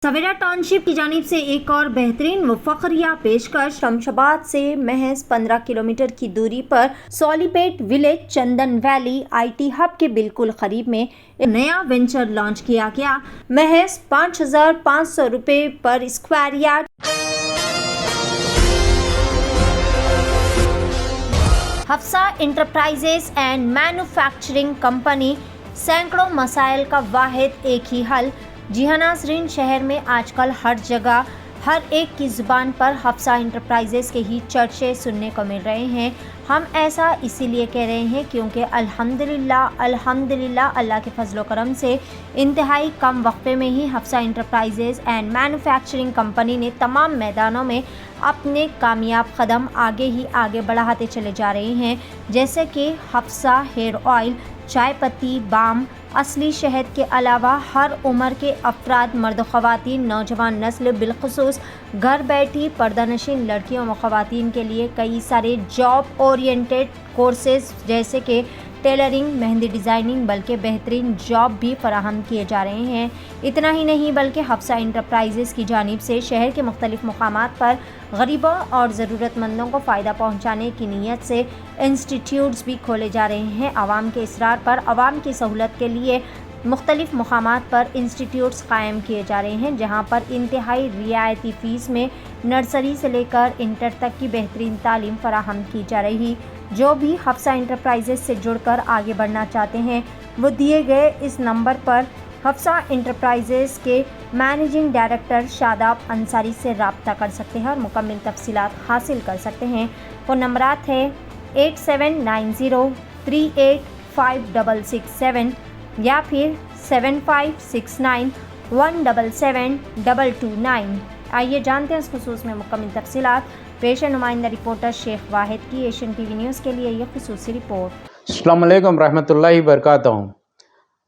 सवेरा township की जानिब से एक और बेहतरीन व फखरिया पेशकश। शमशाबाद से महज 15 किलोमीटर की दूरी पर Solipet village Chandan Valley IT hub के बिल्कुल करीब में एक नया वेंचर लॉन्च किया गया। महज 5,500 रुपये पर square yard. Hafsa Enterprises and Manufacturing company, सैकड़ों मसाइल का वाहिद एक ही हल। जी हाँ नाज़रीन, शहर में आजकल हर जगह हर एक की ज़ुबान पर हफ्सा इंटरप्राइजेस के ही चर्चे सुनने को मिल रहे हैं। हम ऐसा इसीलिए कह रहे हैं क्योंकि अल्हम्दुलिल्लाह अल्लाह के फजलो करम से इंतहाई कम वक्फे में ही Hafsa Enterprises and Manufacturing Company ने तमाम मैदानों में अपने कामयाब कदम आगे बढ़ाते चले जा रहे हैं। जैसे कि हफ्सा हेयर ऑयल, चाय पत्ती, बाम, असली शहद के अलावा हर उम्र के अफराद, मर्द ख़वातीन, नौजवान नस्ल, बिलखुसूस घर बैठी पर्दानशीन लड़कियों व ख़वातीन के लिए कई सारे जॉब ओरिएंटेड कोर्सेज जैसे कि टेलरिंग, मेहंदी डिज़ाइनिंग बल्कि बेहतरीन जॉब भी फराहम किए जा रहे हैं। इतना ही नहीं बल्कि हफ्सा इंटरप्राइजेज़ की जानिब से शहर के मुख्तलिफ मकामात पर गरीबों और ज़रूरतमंदों को फ़ायदा पहुँचाने की नीयत से इंस्टीट्यूट्स भी खोले जा रहे हैं। आवाम के इसरार पर आवाम की सहूलत के लिए मुख्तलिफ मकामात पर इंस्टीट्यूट्स कायम किए जा रहे हैं, जहाँ पर इंतहाई रियायती फ़ीस में नर्सरी से लेकर इंटर तक की बेहतरीन तालीम फराहम की जा रही। जो भी हफ्सा इंटरप्राइजेस से जुड़कर आगे बढ़ना चाहते हैं वो दिए गए इस नंबर पर हफ्सा इंटरप्राइजेस के मैनेजिंग डायरेक्टर शादाब अंसारी से रब्ता कर सकते हैं और मुकम्मल तफसीलात हासिल कर सकते हैं। वो नंबरात है 8790385667 या फिर 7569177229। आइए जानते हैं इस खुसूस में मुकम्मल तफसीलात। पेश नुमाइंदा रिपोर्टर शेख वाहिद की एशियन टीवी न्यूज़ के लिए ये खुसूसी रिपोर्ट। अस्सलाम वालेकुम रहमतुल्लाहि बरकातहू।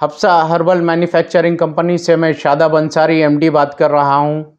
हफ्सा हर्बल मैन्युफैक्चरिंग कंपनी से मैं शादाब अंसारी MD बात कर रहा हूँ।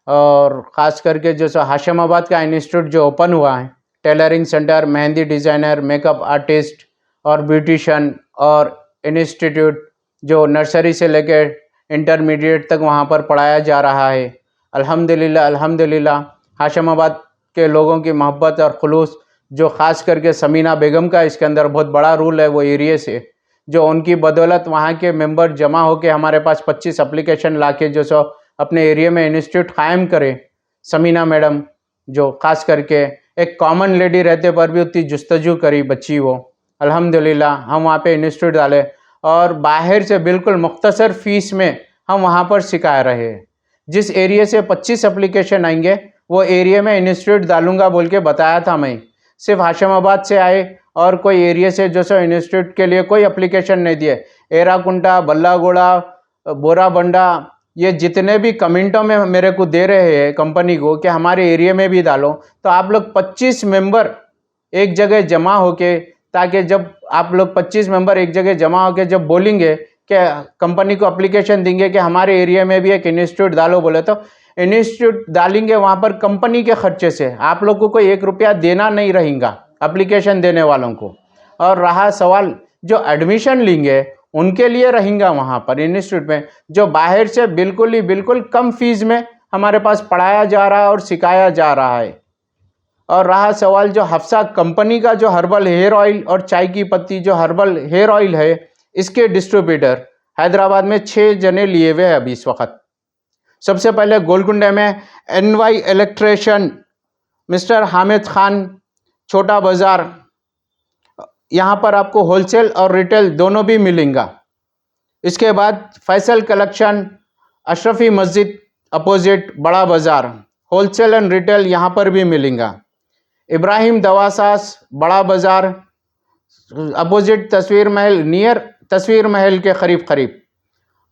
और ख़ास करके जो हाशिमाबाद का इंस्टीट्यूट जो ओपन हुआ है, tailoring centre, mehndi designer, makeup artist और ब्यूटिशन और इंस्टीट्यूट जो नर्सरी से लेकर इंटरमीडिएट तक वहाँ पर पढ़ाया जा रहा है। अल्हम्दुलिल्लाह हाशिमाबाद के लोगों की मोहब्बत और खुलूस, जो ख़ास करके समीना बेगम का इसके अंदर बहुत बड़ा रोल है, वो एरिया से जो उनकी बदौलत वहाँ के मेंबर जमा होकर हमारे पास 25 एप्लीकेशन लाके जो अपने एरिया में इंस्टीट्यूट कायम करे। समीना मैडम जो ख़ास करके एक कॉमन लेडी रहते पर भी उतनी जुस्तजू करी बच्ची वो। अल्हम्दुलिल्लाह हम वहाँ पे इंस्टीट्यूट डाले और बाहर से बिल्कुल मुख्तसर फ़ीस में हम वहाँ पर सिखा रहे हैं। जिस एरिया से 25 एप्लीकेशन आएंगे वो एरिया में इंस्टीट्यूट डालूंगा बोल के बताया था मैं। सिर्फ हाशिमाबाद से आए और कोई एरिया से जो इंस्टीट्यूट के लिए कोई एप्लीकेशन नहीं दिए। एराकुंटा, बल्लागोड़ा, बोराबंडा, ये जितने भी कमेंटों में मेरे को दे रहे हैं कंपनी को कि हमारे एरिया में भी डालो, तो आप लोग 25 मेंबर एक जगह जमा होके, ताकि जब आप लोग 25 मेंबर एक जगह जमा होके जब बोलेंगे कि कंपनी को एप्लीकेशन देंगे कि हमारे एरिया में भी एक इंस्टीट्यूट डालो बोले, तो इंस्टीट्यूट डालेंगे वहाँ पर कंपनी के खर्चे से। आप लोग को कोई 1 रुपया देना नहीं रहेगा एप्लीकेशन देने वालों को। और रहा सवाल जो एडमिशन लेंगे उनके लिए रहेगा वहाँ पर इंस्टीट्यूट में, जो बाहर से बिल्कुल कम फीस में हमारे पास पढ़ाया जा रहा है और सिखाया जा रहा है। और रहा सवाल जो हफ्सा कंपनी का जो हर्बल हेयर ऑयल और चाय की पत्ती जो हर्बल हेयर ऑयल है, इसके डिस्ट्रीब्यूटर हैदराबाद में 6 जने लिए हुए हैं अभी इस वक्त। सबसे पहले गोलकुंडे में NY electrician mister Hamid Khan, छोटा बाज़ार, यहाँ पर आपको होलसेल और रिटेल दोनों भी मिलेंगे। इसके बाद फैसल कलेक्शन, अशरफी मस्जिद अपोजिट, बड़ा बाज़ार, होलसेल एंड रिटेल यहाँ पर भी मिलेंगा। इब्राहिम दवासास, बड़ा बाज़ार अपोजिट तस्वीर महल, नियर तस्वीर महल के करीब।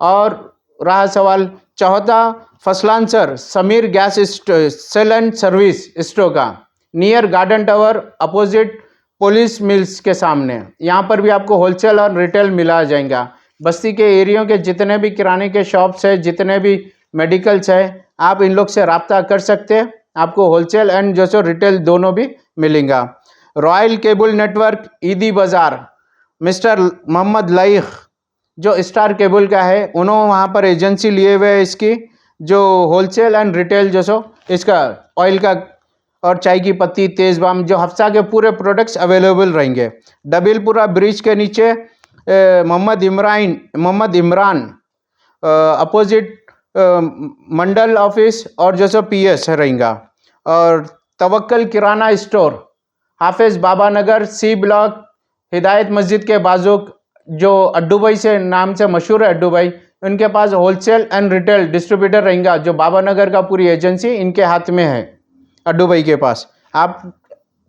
और रहा सवाल चौथा फसलान sir Sameer gas sale and service store का, near garden tower opposite police mills के सामने, यहाँ पर भी आपको होलसेल और रिटेल मिला जाएगा। बस्ती के एरियो के जितने भी किराने के शॉप्स है, जितने भी मेडिकल्स है, आप इन लोग से रब्ता कर सकते हैं, आपको होलसेल एंड जो रिटेल दोनों भी मिलेगा। रॉयल केबल नेटवर्क ईदी बाज़ार, मिस्टर मोहम्मद लईख जो स्टार केबल का है, उन्होंने वहाँ पर एजेंसी लिए हुए है इसकी, जो होलसेल एंड रिटेल जो सो इसका ऑयल का और चाय की पत्ती तेज़बाम जो हफ्सा के पूरे प्रोडक्ट्स अवेलेबल रहेंगे। डबीलपुरा ब्रिज के नीचे मोहम्मद इमरान अपोजिट मंडल ऑफिस और जो सो पीएस रहेगा। और तवक्कल किराना स्टोर हाफिज़ बाबा नगर सी ब्लॉक हिदायत मस्जिद के बाजू जो अड्डू भाई से नाम से मशहूर है, अड्डू भाई, उनके पास होलसेल एंड रिटेल डिस्ट्रीब्यूटर रहेगा। जो बाबा नगर का पूरी एजेंसी इनके हाथ में है, अड्डू भाई के पास। आप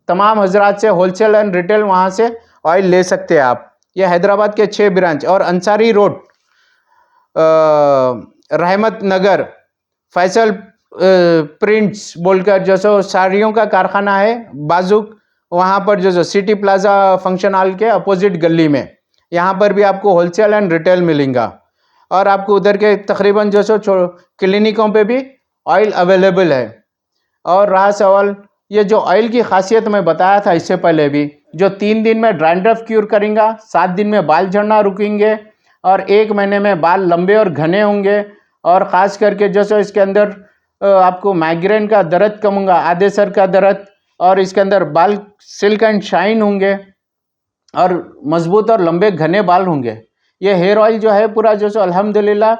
तमाम हजरात से होलसेल एंड रिटेल वहाँ से ऑयल ले सकते हैं आप। ये हैदराबाद के 6 ब्रांच और अंसारी रोड रहमत नगर फैसल प्रिंट्स बोलकर जो सो साड़ियों का कारखाना है बाजू, वहाँ पर जो सिटी प्लाजा फंक्शन हॉल के अपोजिट गली में, यहाँ पर भी आपको होलसेल एंड रिटेल मिलेगा। और आपको उधर के तकरीबन जो सो क्लिनिकों पे भी ऑयल अवेलेबल है। और रहा सवाल ये जो ऑयल की खासियत मैं बताया था इससे पहले भी, जो 3 दिन में ड्रैंड्रफ क्यूर करेगा, 7 दिन में बाल झड़ना रुकेंगे और 1 महीने में बाल लंबे और घने होंगे। और ख़ास करके जो सो इसके अंदर आपको माइग्रेन का दर्द कम होगा, आधे सर का दर्द, और इसके अंदर बाल सिल्क एंड शाइन होंगे और मजबूत और लंबे घने बाल होंगे। ये हेयर ऑयल जो है पूरा जो सो अल्हम्दुलिल्लाह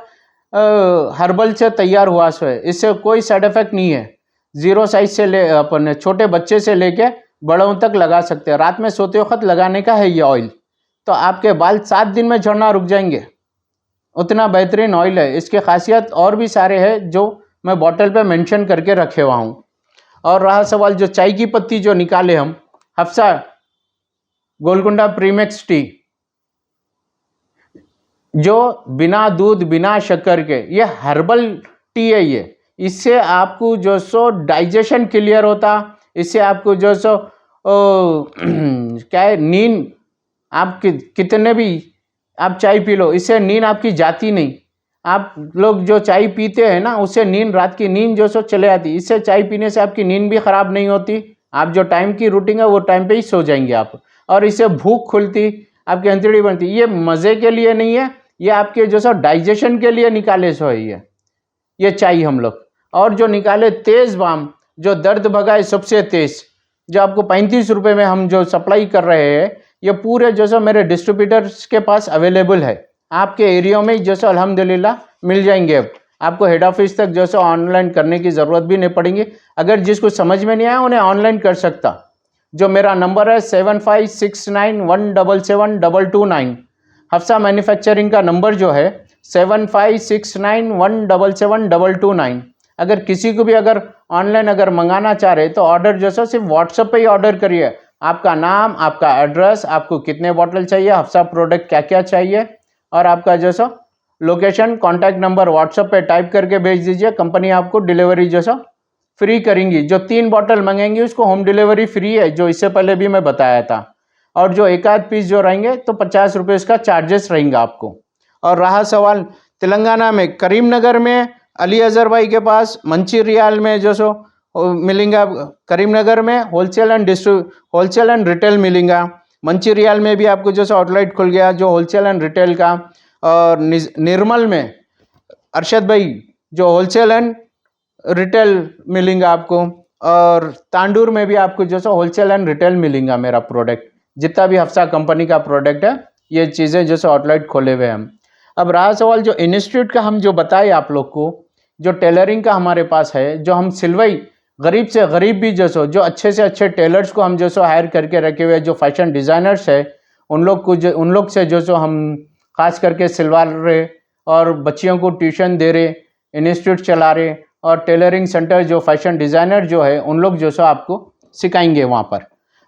हर्बल से तैयार हुआ सो है, इससे कोई साइड इफ़ेक्ट नहीं है। 0 साइज से ले अपन छोटे बच्चे से लेके बड़ों तक लगा सकते हैं। रात में सोते वक्त लगाने का है ये ऑयल, तो आपके बाल 7 दिन में झड़ना रुक जाएंगे। उतना बेहतरीन ऑयल है। इसके खासियत और भी सारे हैं जो मैं बॉटल पे मेंशन करके रखे हुआ हूँ। और रहा सवाल जो चाय की पत्ती जो निकाले हम, हफ्सा गोलकुंडा प्रीमिक्स टी, जो बिना दूध बिना शक्कर के, ये हर्बल टी है ये। इससे आपको जो सो डाइजेशन क्लियर होता, इससे आपको जो सो क्या है नींद, आप कितने भी आप चाय पी लो, इससे नींद आपकी जाती नहीं। आप लोग जो चाय पीते हैं ना, उससे नींद, रात की नींद जो सो चले आती। इससे चाय पीने से आपकी नींद भी ख़राब नहीं होती। आप जो टाइम की रूटीन है वो टाइम पे ही सो जाएंगे आप। और इससे भूख खुलती, आपकी अंतड़ी बनती। ये मज़े के लिए नहीं है, ये आपके जो सो डाइजेशन के लिए निकाले सो है ये चाय हम लोग। और जो निकाले तेज़बाम, जो दर्द भगाए सबसे तेज़, जो आपको 35 रुपये में हम जो सप्लाई कर रहे हैं, ये पूरे जो सो मेरे डिस्ट्रीब्यूटर्स के पास अवेलेबल है। आपके एरिया में जो सो अल्हम्दुलिल्लाह मिल जाएंगे। आपको हेड ऑफिस तक जो सो ऑनलाइन करने की ज़रूरत भी नहीं पड़ेगी। अगर जिसको समझ में नहीं आया उन्हें ऑनलाइन कर सकता। जो मेरा नंबर है 7569177229। हफ्सा मैन्युफैक्चरिंग का नंबर जो है 7569177229। अगर किसी को भी अगर ऑनलाइन अगर मंगाना चाह रहे तो ऑर्डर जो सो सिर्फ व्हाट्सएप पे ही ऑर्डर करिए। आपका नाम, आपका एड्रेस, आपको कितने बॉटल चाहिए, हफ्सा प्रोडक्ट क्या क्या चाहिए, और आपका जो सो लोकेशन, कॉन्टैक्ट नंबर व्हाट्सएप पे टाइप करके भेज दीजिए। कंपनी आपको डिलीवरी जो सो फ्री करेंगी। जो 3 बॉटल मंगेंगे उसको होम डिलीवरी फ्री है, जो इससे पहले भी मैं बताया था। और जो 1 पीस जो रहेंगे तो 50 रुपये इसका चार्जेस रहेंगे आपको। और रहा सवाल तेलंगाना में करीमनगर में अली अजहर भाई के पास मंचिरियाल में जो सो मिलेंगा। करीमनगर में होलसेल एंड रिटेल मिलेगा। मंचिरियाल में भी आपको जो सो आउटलेट खुल गया जो होलसेल एंड रिटेल का। और निर्मल में अरशद भाई जो होलसेल एंड रिटेल मिलेगा आपको। और तांडूर में भी आपको जो सो होलसेल एंड रिटेल मिलेगा। मेरा प्रोडक्ट जितना भी हफ्सा कंपनी का प्रोडक्ट है, ये चीज़ें जो सो आउटलेट खोले हुए हम। अब रहा सवाल जो इंस्टीट्यूट का हम जो बताए आप लोग को, जो टेलरिंग का हमारे पास है, जो हम सिलवाई गरीब से गरीब भी जो सो, जो अच्छे से अच्छे टेलर्स को हम जो सो हायर करके रखे हुए, जो फैशन डिज़ाइनर्स है उन लोग से जो सो हम खास करके सिलवा रहे और बच्चियों को ट्यूशन दे रहे, इंस्टीट्यूट चला रहे। और टेलरिंग सेंटर जो फैशन डिज़ाइनर जो है उन लोग जो सो आपको सिखाएंगे वहाँ पर।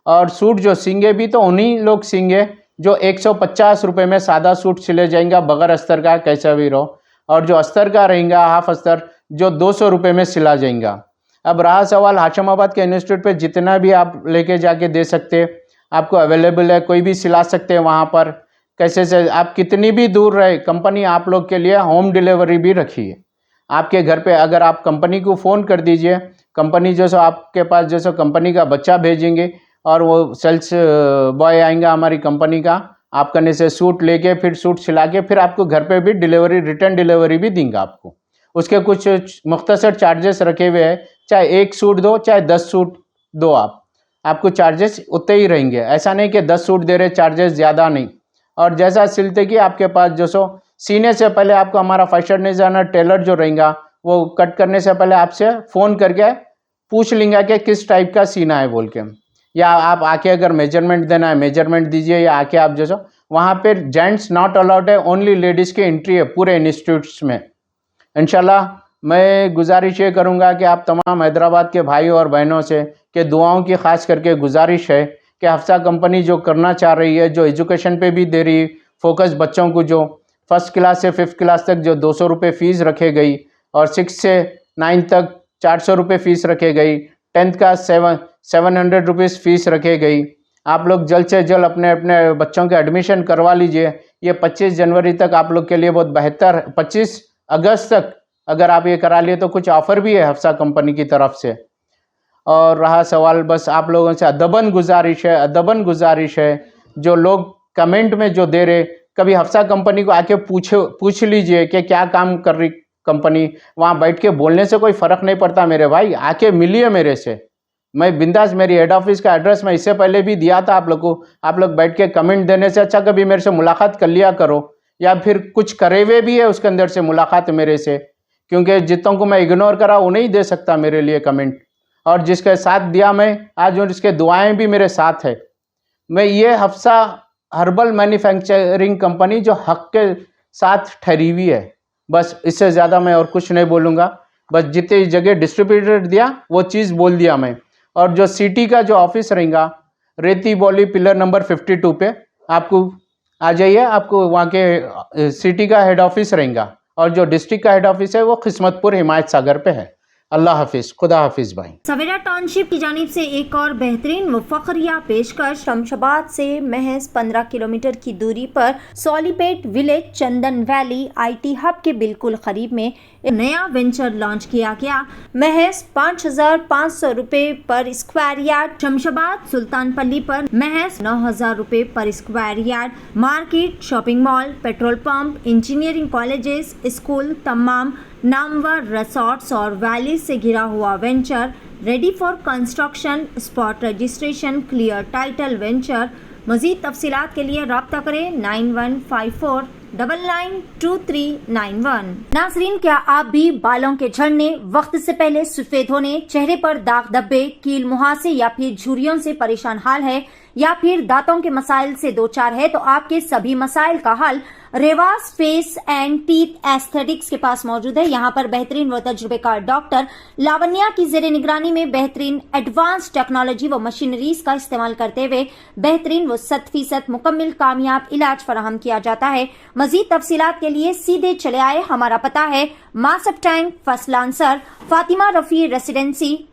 और सूट जो सिंगे भी तो उन्हीं लोग सिंगे जो 150 रुपये में सादा सूट सिले जाएंगे बगैर अस्तर का, कैसा भी रहो। और जो अस्तर का रहेगा हाफ अस्तर जो 200 रुपये में सिला जाएगा। अब रहा सवाल हाशमाबाद के इंस्टीट्यूट पे जितना भी आप लेके जाके दे सकते, आपको अवेलेबल है, कोई भी सिला सकते हैं वहाँ पर। कैसे से आप कितनी भी दूर रहे, कंपनी आप लोग के लिए होम डिलीवरी भी रखी है। आपके घर पे अगर आप कंपनी को फ़ोन कर दीजिए, कंपनी जो सो आपके पास जो सो कंपनी का बच्चा भेजेंगे और वो सेल्स बॉय आएंगा हमारी कंपनी का, आप करने से सूट लेके फिर सूट सिला के फिर आपको घर पे भी डिलीवरी, रिटर्न डिलीवरी भी देंगे आपको। उसके कुछ मुख्तसर चार्जेस रखे हुए हैं, चाहे 1 सूट दो चाहे 10 सूट दो, आपको चार्जेस उतने ही रहेंगे। ऐसा नहीं कि 10 सूट दे रहे, चार्जेस ज़्यादा नहीं। और जैसा सिलते कि आपके पास जो सो सीने से पहले आपको हमारा फैशन डिज़ाइनर टेलर जो रहेगा वो कट करने से पहले आपसे फ़ोन करके पूछ लेंगे कि किस टाइप का सीना है बोल के, या आप आके अगर मेजरमेंट देना है मेजरमेंट दीजिए, या आके आप जो सो वहाँ पे जेंट्स नॉट अलाउड है, ओनली लेडीज़ की एंट्री है पूरे इंस्टीट्यूट्स में। इंशाल्लाह मैं गुजारिश ये करूँगा कि आप तमाम हैदराबाद के भाई और बहनों से कि दुआओं की ख़ास करके गुजारिश है कि हफ्सा कंपनी जो करना चाह रही है, जो एजुकेशन पे भी दे रही फोकस बच्चों को, जो फर्स्ट क्लास से 5th क्लास तक जो 200 रुपये फ़ीस रखे गई और 6 से 9 तक 400 रुपये फ़ीस रखे गई, 10th का 700 रुपीज़ फ़ीस रखे गई। आप लोग जल्द से जल्द अपने अपने बच्चों के एडमिशन करवा लीजिए। ये 25 जनवरी तक आप लोग के लिए बहुत बेहतर, 25 अगस्त तक अगर आप ये करा लिए तो कुछ ऑफ़र भी है हफ्सा कंपनी की तरफ से। और रहा सवाल, बस आप लोगों से अदबन गुजारिश है जो लोग कमेंट में जो दे रहे, कभी हफ्सा कंपनी को आके पूछ लीजिए कि क्या काम कर रही कंपनी। वहाँ बैठ के बोलने से कोई फ़र्क नहीं पड़ता मेरे भाई, आके मिलिए मेरे से। मैं बिंदास, मेरी हेड ऑफिस का एड्रेस मैं इससे पहले भी दिया था आप लोग को। आप लोग बैठ के कमेंट देने से अच्छा कभी मेरे से मुलाकात कर लिया करो, या फिर कुछ करे हुए भी है उसके अंदर से मुलाकात मेरे से, क्योंकि जितनों को मैं इग्नोर करा वो नहीं दे सकता मेरे लिए कमेंट। और जिसके साथ दिया मैं आज, और इसके दुआएं भी मेरे साथ है। मैं ये हफ्सा हर्बल मैन्युफैक्चरिंग कंपनी जो हक के साथ ठहरी हुई है, बस इससे ज़्यादा मैं और कुछ नहीं बोलूँगा। बस जितनी जगह डिस्ट्रीब्यूटर दिया वो चीज़ बोल दिया मैं। और जो सिटी का जो ऑफिस रहेगा रेती बॉली पिलर नंबर 52 पे, आपको आ जाइए, आपको वहाँ के सिटी का हेड ऑफिस रहेगा। और जो डिस्ट्रिक्ट का हेड ऑफिस है वो किस्मतपुर हिमायत सागर पे है। अल्लाह हाफिज़, खुदा हाफिज़ भाई। सवेरा टाउनशिप की जानिब से एक और बेहतरीन व फखरिया पेशकश। शमशाबाद से महज 15 किलोमीटर की दूरी पर Solipet village Chandan Valley IT hub के बिल्कुल करीब में एक नया वेंचर लॉन्च किया गया। महज 5,500 रुपये पर स्क्वायर यार्ड। शमशाबाद सुल्तानपल्ली पर महज 9,000 रुपये पर square yard. Market, shopping mall, petrol pump, engineering colleges, school, तमाम नामवर रिसोर्ट्स और वैली से घिरा हुआ venture ready for construction, spot registration, clear title venture. मज़ीद तफसीलात के लिए रब्ता करें 9154992391। नाजरीन, क्या आप भी बालों के झड़ने, वक्त से पहले सफेद होने, चेहरे पर दाग धब्बे, कील मुहासे या फिर झुर्रियों से परेशान हाल है, या फिर दांतों के मसाइल से दो चार है, तो आपके सभी मसाइल का हल Revas face and teeth aesthetics के पास मौजूद है। यहाँ पर बेहतरीन व तजुर्बेकार डॉक्टर लावण्या की जेरे निगरानी में बेहतरीन एडवांस टेक्नोलॉजी व मशीनरीज का इस्तेमाल करते हुए बेहतरीन व 100% मुकम्मल कामयाब इलाज फराहम किया जाता है। मजीद तफसीलात के लिए सीधे चले आए। हमारा पता है Masab tank, first lancer, Fatima Rafi residency,